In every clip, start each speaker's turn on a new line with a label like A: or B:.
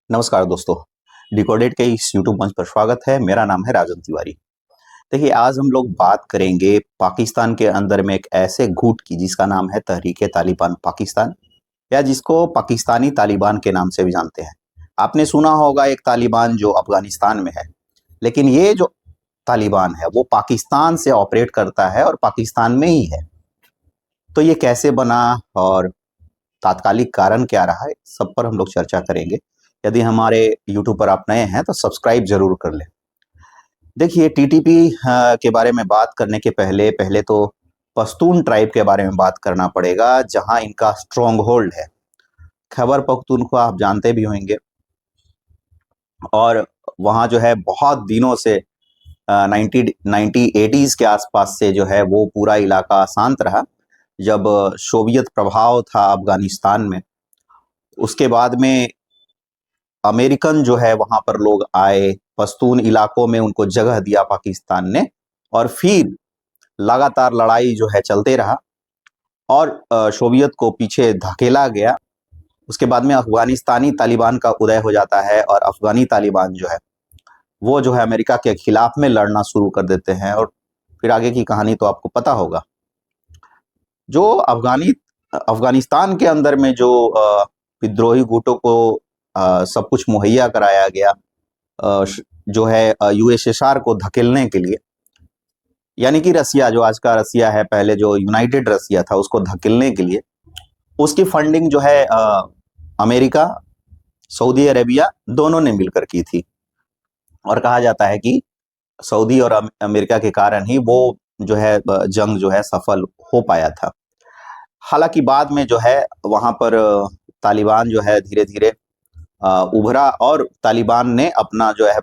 A: नमस्कार दोस्तों, डिकोडेड के इस यूट्यूब मंच पर स्वागत है। मेरा नाम है राजन तिवारी। देखिए, आज हम लोग बात करेंगे पाकिस्तान के अंदर में एक ऐसे गुट की जिसका नाम है तहरीक-ए-तालिबान पाकिस्तान, या जिसको पाकिस्तानी तालिबान के नाम से भी जानते हैं। आपने सुना होगा एक तालिबान जो अफगानिस्तान में है, लेकिन ये जो तालिबान है वो पाकिस्तान से ऑपरेट करता है और पाकिस्तान में ही है। तो ये कैसे बना और तात्कालिक कारण क्या रहा है, सब पर हम लोग चर्चा करेंगे। यदि हमारे यूट्यूब पर आप नए हैं तो सब्सक्राइब जरूर कर लें। देखिए, टीटीपी के बारे में बात करने के पहले पहले तो पश्तून ट्राइब के बारे में बात करना पड़ेगा, जहां इनका स्ट्रॉन्ग होल्ड है। खैबर पख्तूनख्वा आप जानते भी होंगे, और वहाँ जो है बहुत दिनों से 1980s के आसपास से जो है वो पूरा इलाका शांत रहा। जब सोवियत प्रभाव था अफगानिस्तान में, उसके बाद में अमेरिकन जो है वहां पर लोग आए, पश्तून इलाकों में उनको जगह दिया पाकिस्तान ने, और फिर लगातार लड़ाई जो है चलते रहा और सोवियत को पीछे धकेला गया। उसके बाद में अफगानिस्तानी तालिबान का उदय हो जाता है, और अफगानी तालिबान जो है वो जो है अमेरिका के खिलाफ में लड़ना शुरू कर देते हैं, और फिर आगे की कहानी तो आपको पता होगा। जो अफगानिस्तान के अंदर में जो विद्रोही गुटों को सब कुछ मुहैया कराया गया, जो है यूएसएसआर को धकेलने के लिए, यानी कि रसिया, जो आज का रसिया है, पहले जो यूनाइटेड रसिया था, उसको धकेलने के लिए उसकी फंडिंग जो है अमेरिका, सऊदी अरेबिया दोनों ने मिलकर की थी। और कहा जाता है कि सऊदी और अमेरिका के कारण ही वो जो है जंग जो है सफल हो पाया था। हालांकि बाद में जो है वहां पर तालिबान जो है धीरे धीरे उभरा, और तालिबान ने अपना जो है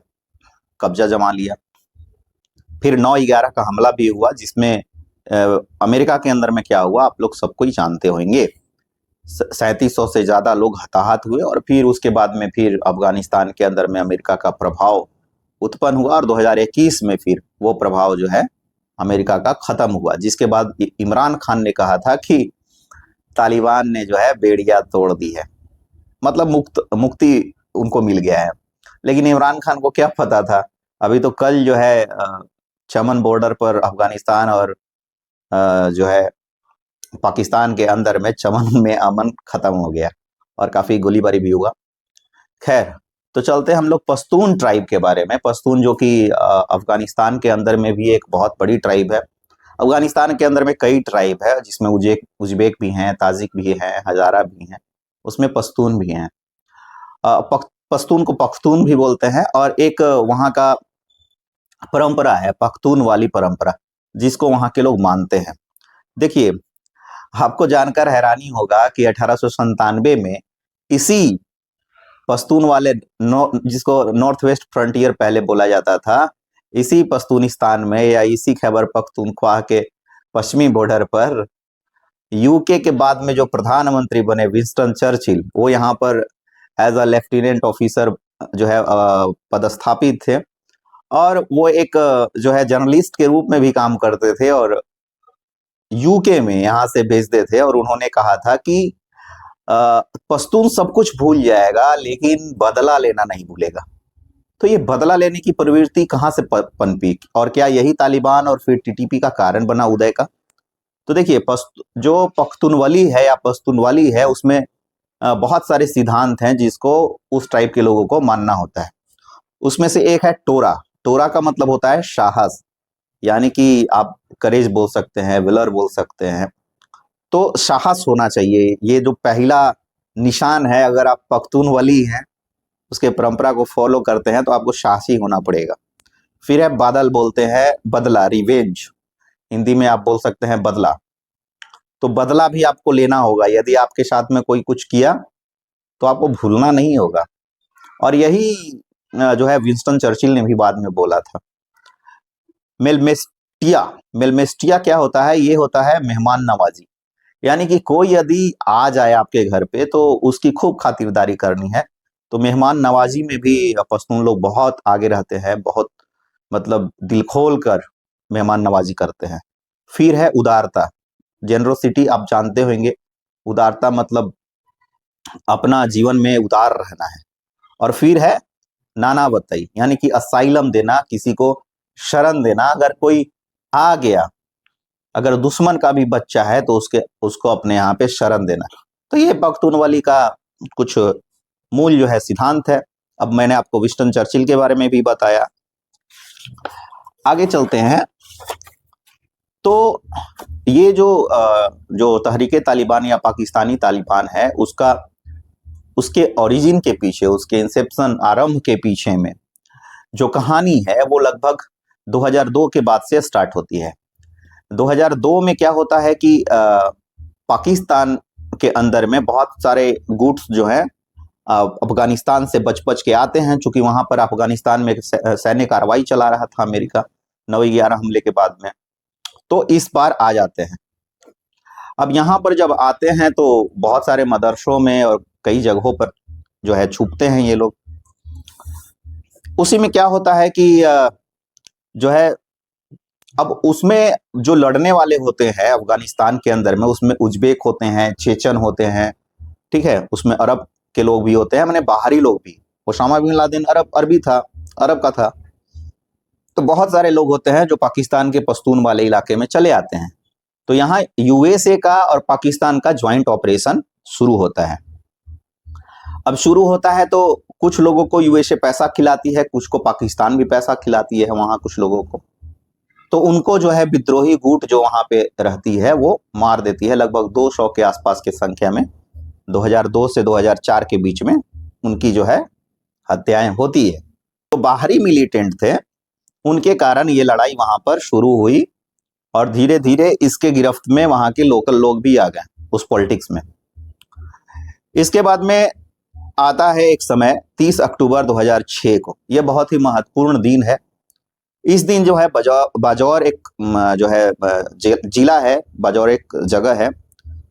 A: कब्जा जमा लिया। फिर 9/11 का हमला भी हुआ, जिसमें अमेरिका के अंदर में क्या हुआ आप लोग सबको ही जानते होंगे। 3700 से ज्यादा लोग हताहत हुए, और फिर उसके बाद में फिर अफगानिस्तान के अंदर में अमेरिका का प्रभाव उत्पन्न हुआ, और 2021 में फिर वो प्रभाव जो है अमेरिका का खत्म हुआ। जिसके बाद इमरान खान ने कहा था कि तालिबान ने जो है बेड़ियां तोड़ दी है, मतलब मुक्ति उनको मिल गया है। लेकिन इमरान खान को क्या पता था, अभी तो कल जो है चमन बॉर्डर पर अफगानिस्तान और जो है पाकिस्तान के अंदर में चमन में अमन खत्म हो गया, और काफी गोलीबारी भी हुआ। खैर, तो चलते हम लोग पश्तून ट्राइब के बारे में। पश्तून जो कि अफगानिस्तान के अंदर में भी एक बहुत बड़ी ट्राइब है। अफगानिस्तान के अंदर में कई ट्राइब है, जिसमें उज्बेक भी हैं, ताजिक भी हैं, हजारा भी हैं, उसमें पश्तून भी हैं। पश्तून को पख्तून भी बोलते हैं, और एक वहाँ का परंपरा है पख्तून वाली परंपरा, जिसको वहाँ के लोग मानते हैं। देखिए, आपको जानकर हैरानी होगा कि 1897 में इसी पश्तून वाले जिसको नॉर्थ वेस्ट फ्रंटियर पहले बोला जाता था, इसी पश्तूनिस्तान में या इसी खैबर पख्तूनख्वा के पश्चिमी बॉर्डर पर यूके के बाद में जो प्रधानमंत्री बने विंस्टन चर्चिल, वो यहाँ पर एज अ लेफ्टिनेंट ऑफिसर जो है पदस्थापित थे, और वो एक जो है जर्नलिस्ट के रूप में भी काम करते थे, और यूके में यहाँ से भेजते थे। और उन्होंने कहा था कि पश्तून सब कुछ भूल जाएगा लेकिन बदला लेना नहीं भूलेगा। तो ये बदला लेने की प्रवृत्ति कहाँ से पनपी, और क्या यही तालिबान और फिर टीटीपी का कारण बना उदय का? तो देखिए, जो पख्तूनवाली है या पश्तूनवाली है, उसमें बहुत सारे सिद्धांत हैं जिसको उस टाइप के लोगों को मानना होता है। उसमें से एक है टोरा। टोरा का मतलब होता है साहस, यानी कि आप करेज बोल सकते हैं, विलर बोल सकते हैं। तो साहस होना चाहिए, ये जो पहला निशान है। अगर आप पख्तूनवाली हैं, उसके परंपरा को फॉलो करते हैं, तो आपको साहसी होना पड़ेगा। फिर है बादल, बोलते हैं बदला, रिवेंज, हिंदी में आप बोल सकते हैं बदला। तो बदला भी आपको लेना होगा, यदि आपके साथ में कोई कुछ किया तो आपको भूलना नहीं होगा। और यही जो है विंस्टन चर्चिल ने भी बाद में बोला था। मेलमेस्टिया, मेलमेस्टिया क्या होता है? ये होता है मेहमान नवाजी, यानी कि कोई यदि आ जाए आपके घर पे तो उसकी खूब खातिरदारी करनी है। तो मेहमान नवाजी में भी पश्तून लोग बहुत आगे रहते हैं, बहुत मतलब दिल खोल कर मेहमान नवाजी करते हैं। फिर है उदारता, जेनरोसिटी, आप जानते होंगे। उदारता मतलब अपना जीवन में उदार रहना है। और फिर है नाना बतई, यानी कि असाइलम देना, किसी को शरण देना। अगर कोई आ गया, अगर दुश्मन का भी बच्चा है तो उसको अपने यहाँ पे शरण देना। तो ये पख्तूनवाली का कुछ मूल जो है सिद्धांत है। अब मैंने आपको विंस्टन चर्चिल के बारे में भी बताया। आगे चलते हैं। तो ये जो तहरीके तालिबान या पाकिस्तानी तालिबान है, उसके ओरिजिन के पीछे, उसके इंसेप्शन, आरंभ के पीछे में जो कहानी है वो लगभग 2002 के बाद से स्टार्ट होती है। 2002 में क्या होता है कि पाकिस्तान के अंदर में बहुत सारे गुट्स जो हैं अफगानिस्तान से बच के आते हैं, चूंकि वहां पर अफगानिस्तान में सैन्य कार्रवाई चला रहा था अमेरिका 9/11 हमले के बाद में। तो इस बार आ जाते हैं। अब यहाँ पर जब आते हैं तो बहुत सारे मदरसों में और कई जगहों पर जो है छुपते हैं ये लोग। उसी में क्या होता है कि जो है, अब उसमें जो लड़ने वाले होते हैं अफगानिस्तान के अंदर में, उसमें उज्बेक होते हैं, चेचन होते हैं, ठीक है, उसमें अरब के लोग भी होते हैं, मैंने बाहरी लोग भी। ओसामा बिन लादेन अरब का था। तो बहुत सारे लोग होते हैं जो पाकिस्तान के पश्तून वाले इलाके में चले आते हैं। तो यहाँ यूएसए का और पाकिस्तान का ज्वाइंट ऑपरेशन शुरू होता है। अब शुरू होता है तो कुछ लोगों को यूएसए पैसा खिलाती है, कुछ को पाकिस्तान भी पैसा खिलाती है वहां कुछ लोगों को। तो उनको जो है विद्रोही गुट जो वहां पे रहती है वो मार देती है, लगभग 200 के आसपास की संख्या में। 2002 से 2004 के बीच में उनकी जो है हत्याएं होती है। तो बाहरी मिलिटेंट थे, उनके कारण ये लड़ाई वहां पर शुरू हुई और धीरे धीरे इसके गिरफ्त में वहां के लोकल लोग भी आ गए उस पॉलिटिक्स में। इसके बाद में आता है एक समय 30 अक्टूबर 2006 को। यह बहुत ही महत्वपूर्ण दिन है। इस दिन जो है बाजौर एक जो है जिला है, बाजौर एक जगह है,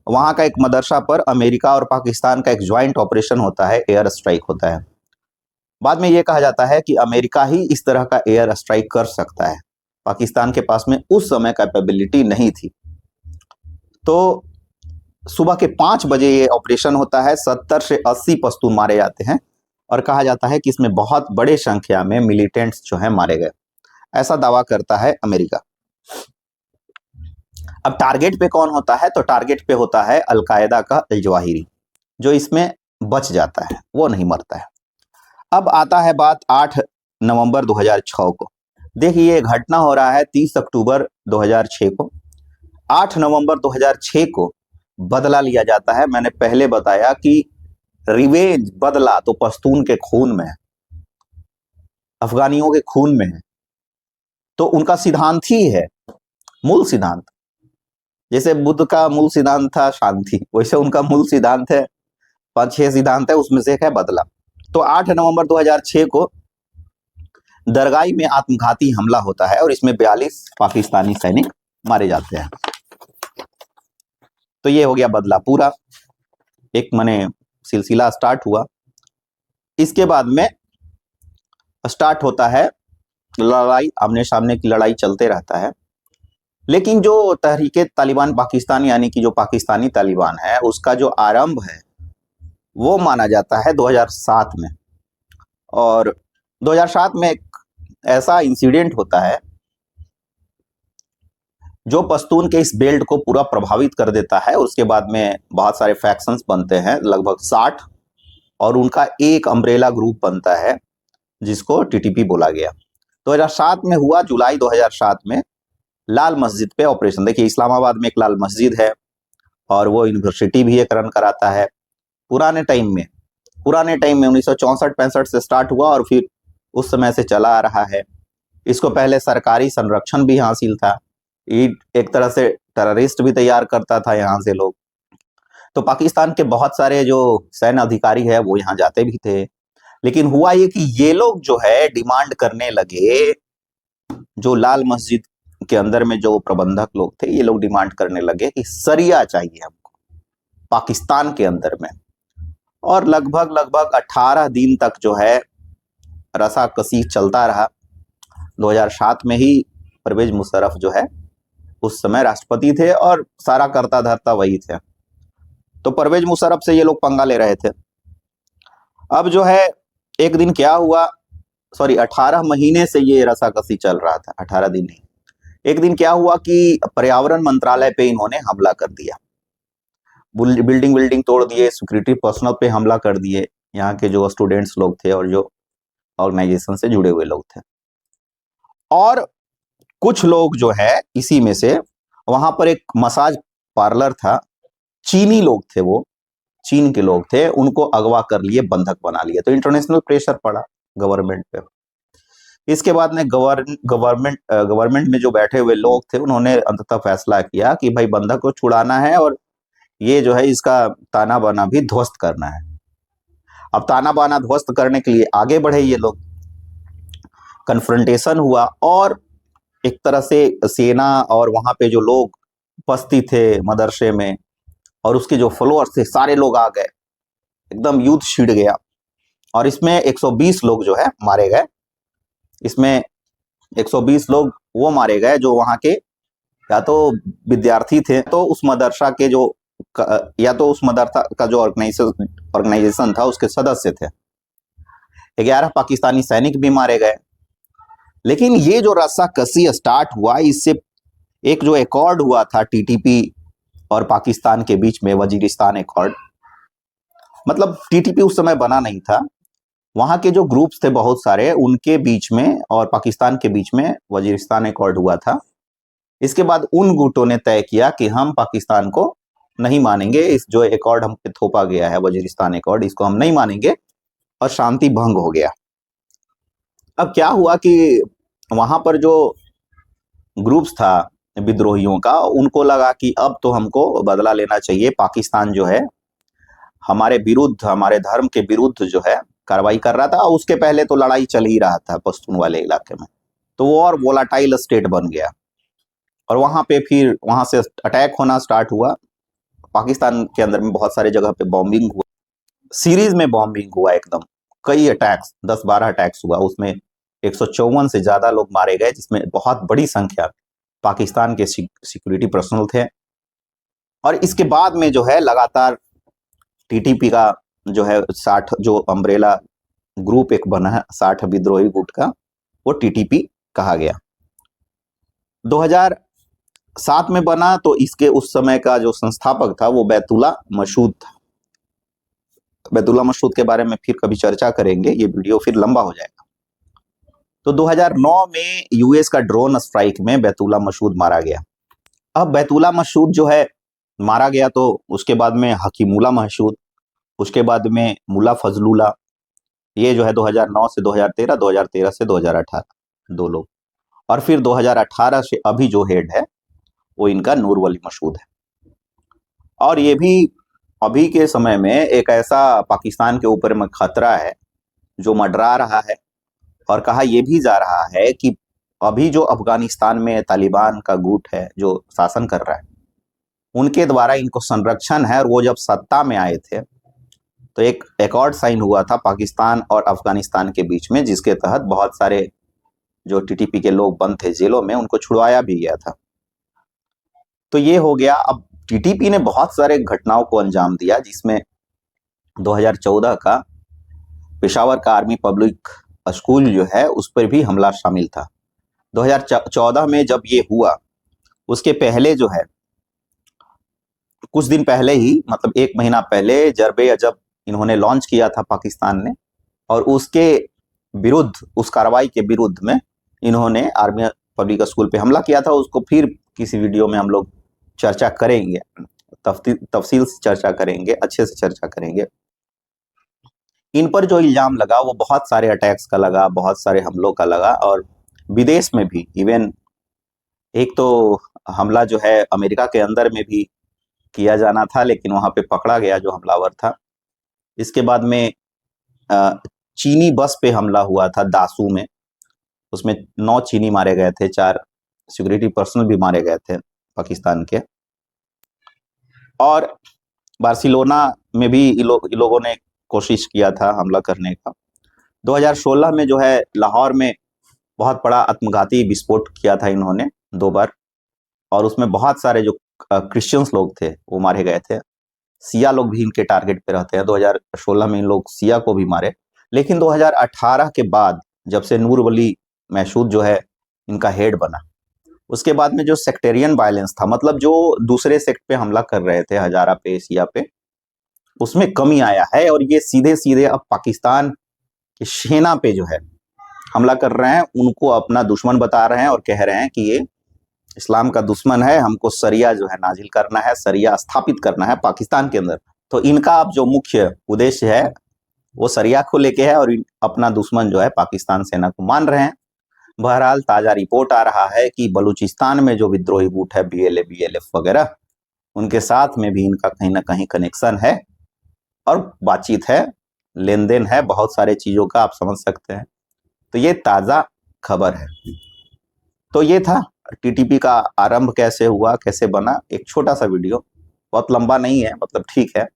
A: वहां का एक मदरसा पर अमेरिका और पाकिस्तान का एक ज्वाइंट ऑपरेशन होता है, एयर स्ट्राइक होता है। बाद में यह कहा जाता है कि अमेरिका ही इस तरह का एयर स्ट्राइक कर सकता है, पाकिस्तान के पास में उस समय कैपेबिलिटी नहीं थी। तो सुबह के 5 बजे ये ऑपरेशन होता है, 70 से 80 पश्तून मारे जाते हैं और कहा जाता है कि इसमें बहुत बड़े संख्या में मिलिटेंट्स जो है मारे गए, ऐसा दावा करता है अमेरिका। अब टारगेट पे कौन होता है? तो टारगेट पे होता है अलकायदा का अल जवाहिरी, जो इसमें बच जाता है, वो नहीं मरता है। अब आता है बात 8 नवंबर 2006 को। देखिए ये घटना हो रहा है 30 अक्टूबर 2006 को। 8 नवंबर 2006 को बदला लिया जाता है। मैंने पहले बताया कि रिवेंज, बदला तो पश्तून के खून में है, अफगानियों के खून में है। तो उनका सिद्धांत ही है, मूल सिद्धांत। जैसे बुद्ध का मूल सिद्धांत था शांति, वैसे उनका मूल सिद्धांत है, 5-6 सिद्धांत है, उसमें से एक है बदला। तो 8 नवंबर 2006 को दरगाई में आत्मघाती हमला होता है और इसमें 42 पाकिस्तानी सैनिक मारे जाते हैं। तो ये हो गया बदला, पूरा एक माने सिलसिला स्टार्ट हुआ। इसके बाद में स्टार्ट होता है लड़ाई, आमने सामने की लड़ाई चलते रहता है। लेकिन जो तहरीके तालिबान पाकिस्तान यानी कि जो पाकिस्तानी तालिबान है, उसका जो आरंभ है वो माना जाता है 2007 में। और 2007 में एक ऐसा इंसिडेंट होता है जो पश्तून के इस बेल्ट को पूरा प्रभावित कर देता है। उसके बाद में बहुत सारे फैक्शंस बनते हैं, लगभग 60, और उनका एक अम्ब्रेला ग्रुप बनता है जिसको टीटीपी बोला गया। 2007 में हुआ, जुलाई 2007 में लाल मस्जिद पे ऑपरेशन। देखिए इस्लामाबाद में एक लाल मस्जिद है और वो यूनिवर्सिटी भी एक रन कराता है। पुराने टाइम में 1964-65 से स्टार्ट हुआ और फिर उस समय से चला आ रहा है। इसको पहले सरकारी संरक्षण भी हासिल था, एक तरह से टेररिस्ट भी तैयार करता था यहाँ से लोग। तो पाकिस्तान के बहुत सारे जो सैन्य अधिकारी है वो यहाँ जाते भी थे। लेकिन हुआ ये कि ये लोग जो है डिमांड करने लगे, जो लाल मस्जिद के अंदर में जो प्रबंधक लोग थे, ये लोग डिमांड करने लगे कि सरिया चाहिए हमको पाकिस्तान के अंदर में। और लगभग 18 दिन तक जो है रसाकसी चलता रहा। 2007 में ही परवेज मुशर्रफ जो है उस समय राष्ट्रपति थे और सारा करता धरता वही थे। तो परवेज मुशर्रफ से ये लोग पंगा ले रहे थे। अब जो है एक दिन क्या हुआ, सॉरी 18 महीने से ये रसाकसी चल रहा था, 18 दिन नहीं। एक दिन क्या हुआ कि पर्यावरण मंत्रालय पे इन्होंने हमला कर दिया, बिल्डिंग बिल्डिंग तोड़ दिए, सिक्योरिटी पर्सनल पे हमला कर दिए, यहाँ के जो स्टूडेंट्स लोग थे और जो ऑर्गेनाइजेशन से जुड़े हुए लोग थे। और कुछ लोग जो है इसी में से, वहां पर एक मसाज पार्लर था, चीनी लोग थे, वो चीन के लोग थे, उनको अगवा कर लिए, बंधक बना लिए। तो इंटरनेशनल प्रेशर पड़ा गवर्नमेंट पे। इसके बाद में गवर्नमेंट में जो बैठे हुए लोग थे उन्होंने अंततः फैसला किया कि भाई बंधक को छुड़ाना है और ये जो है इसका ताना बाना भी ध्वस्त करना है। अब ताना बाना ध्वस्त करने के लिए आगे बढ़े ये लोग, कन्फ्रंटेशन हुआ और एक तरह से सेना और वहां पे जो लोग उपस्थित थे मदरसे में और उसके जो फॉलोअर्स थे सारे लोग आ गए, एकदम युद्ध छिड़ गया। और इसमें 120 लोग जो है मारे गए। इसमें 120 लोग वो मारे गए जो वहां के या तो विद्यार्थी थे, तो उस मदरसा के जो या तो उस मदरसा का जो ऑर्गेनाइजेशन था उसके सदस्य थे। 11 पाकिस्तानी सैनिक भी मारे गए। लेकिन ये जो रस्साकसी स्टार्ट हुआ, इससे एक जो एकॉर्ड हुआ था टीटीपी और पाकिस्तान के बीच में, वजीरिस्तान एकॉर्ड, मतलब टीटीपी उस समय बना नहीं था, वहां के जो ग्रुप्स थे बहुत सारे, उनके बीच में और पाकिस्तान के बीच में वजीरिस्तान एकॉर्ड हुआ था। इसके बाद उन गुटों ने तय किया कि हम पाकिस्तान को नहीं मानेंगे, इस जो एकॉर्ड हम पे थोपा गया है वजीरिस्तान एकॉर्ड, इसको हम नहीं मानेंगे, और शांति भंग हो गया। अब क्या हुआ कि वहां पर जो ग्रुप्स था विद्रोहियों का, उनको लगा कि अब तो हमको बदला लेना चाहिए, पाकिस्तान जो है हमारे विरुद्ध, हमारे धर्म के विरुद्ध जो है कार्रवाई कर रहा था। उसके पहले तो लड़ाई चल ही रहा था पश्तून वाले इलाके में, तो वो और वोलाटाइल स्टेट बन गया और वहां पे फिर वहां से अटैक होना स्टार्ट हुआ। पाकिस्तान के अंदर में बहुत सारे जगह पे बॉम्बिंग हुआ, सीरीज में बॉम्बिंग हुआ, एकदम कई अटैक्स, 10-12 अटैक्स हुआ, उसमें 154 से ज्यादा लोग मारे गए, जिसमें बहुत बड़ी संख्या पाकिस्तान के सिक्योरिटी पर्सनल थे। और इसके बाद में जो है लगातार टीटीपी का जो है 60 जो अम्ब्रेला ग्रुप एक बना है, 60 विद्रोही गुट का, वो टीटीपी कहा गया। 2007 में बना, तो इसके उस समय का जो संस्थापक था वो बैतुल्ला मसूद था। बैतुल्ला मसूद के बारे में फिर कभी चर्चा करेंगे, ये वीडियो फिर लंबा हो जाएगा। तो 2009 में यूएस का ड्रोन स्ट्राइक में बैतुल्ला मसूद मारा गया। अब बैतुल्ला मसूद जो है मारा गया, तो उसके बाद में हकीमुल्ला मसूद, उसके बाद में मुल्ला फजलुल्लाह, ये जो है 2009 से 2013, 2013 से 2018, दो लोग। और फिर 2018 से अभी जो हेड है वो इनका नूर वली मसूद है। और ये भी अभी के समय में एक ऐसा पाकिस्तान के ऊपर में खतरा है जो मंडरा रहा है, और कहा यह भी जा रहा है कि अभी जो अफगानिस्तान में तालिबान का गुट है जो शासन कर रहा है, उनके द्वारा इनको संरक्षण है। और वो जब सत्ता में आए थे तो एक एकॉर्ड साइन हुआ था पाकिस्तान और अफगानिस्तान के बीच में, जिसके तहत बहुत सारे जो टीटीपी के लोग बंद थे जेलों में, उनको छुड़वाया भी गया था। तो ये हो गया। अब टीटीपी ने बहुत सारे घटनाओं को अंजाम दिया, जिसमें 2014 का पेशावर का आर्मी पब्लिक स्कूल जो है उस पर भी हमला शामिल था। 2014 में जब ये हुआ, उसके पहले जो है कुछ दिन पहले ही, मतलब 1 महीना पहले, जरबे अजब इन्होंने लॉन्च किया था पाकिस्तान ने, और उसके विरुद्ध, उस कार्रवाई के विरुद्ध में इन्होंने आर्मी पब्लिक स्कूल पे हमला किया था। उसको फिर किसी वीडियो में हम लोग चर्चा करेंगे, तफसील से चर्चा करेंगे, अच्छे से चर्चा करेंगे। इन पर जो इल्जाम लगा वो बहुत सारे अटैक्स का लगा, बहुत सारे हमलों का लगा, और विदेश में भी। इवन एक तो हमला जो है अमेरिका के अंदर में भी किया जाना था, लेकिन वहां पे पकड़ा गया जो हमलावर था। इसके बाद में चीनी बस पे हमला हुआ था दासू में, उसमें 9 चीनी मारे गए थे, 4 सिक्योरिटी पर्सनल भी मारे गए थे पाकिस्तान के। और बार्सिलोना में भी इन लोगों ने कोशिश किया था हमला करने का। 2016 में जो है लाहौर में बहुत बड़ा आत्मघाती विस्फोट किया था इन्होंने 2 बार, और उसमें बहुत सारे जो क्रिश्चियंस लोग थे वो मारे गए थे। सिया लोग भी इनके टारगेट पे रहते हैं। 2016 में इन लोग सिया को भी मारे, लेकिन 2018 के बाद जब से नूर वली महशूद जो है इनका हेड बना, उसके बाद में जो सेक्टेरियन वायलेंस था, मतलब जो दूसरे सेक्ट पे हमला कर रहे थे, हजारा पे, सिया पे, उसमें कमी आया है। और ये सीधे सीधे अब पाकिस्तान की सेना पे जो है हमला कर रहे हैं, उनको अपना दुश्मन बता रहे हैं और कह रहे हैं कि ये इस्लाम का दुश्मन है, हमको सरिया जो है नाजिल करना है, सरिया स्थापित करना है पाकिस्तान के अंदर। तो इनका अब जो मुख्य उद्देश्य है वो सरिया को लेके है, और अपना दुश्मन जो है पाकिस्तान सेना को मान रहे हैं। बहरहाल ताजा रिपोर्ट आ रहा है कि बलूचिस्तान में जो विद्रोही गुट है, BLA, BLF वगैरह, उनके साथ में भी इनका कहीं ना कहीं कनेक्शन है और बातचीत है, लेन देन है, बहुत सारे चीजों का आप समझ सकते हैं। तो ये ताजा खबर है। तो ये था TTP का आरंभ कैसे हुआ, कैसे बना, एक छोटा सा वीडियो, बहुत लंबा नहीं है, मतलब ठीक है।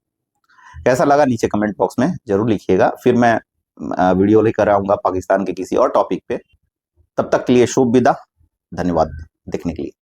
A: कैसा लगा नीचे कमेंट बॉक्स में जरूर लिखिएगा। फिर मैं वीडियो लेकर आऊंगा पाकिस्तान के किसी और टॉपिक पे। तब तक के लिए शुभ विदा, धन्यवाद देखने के लिए।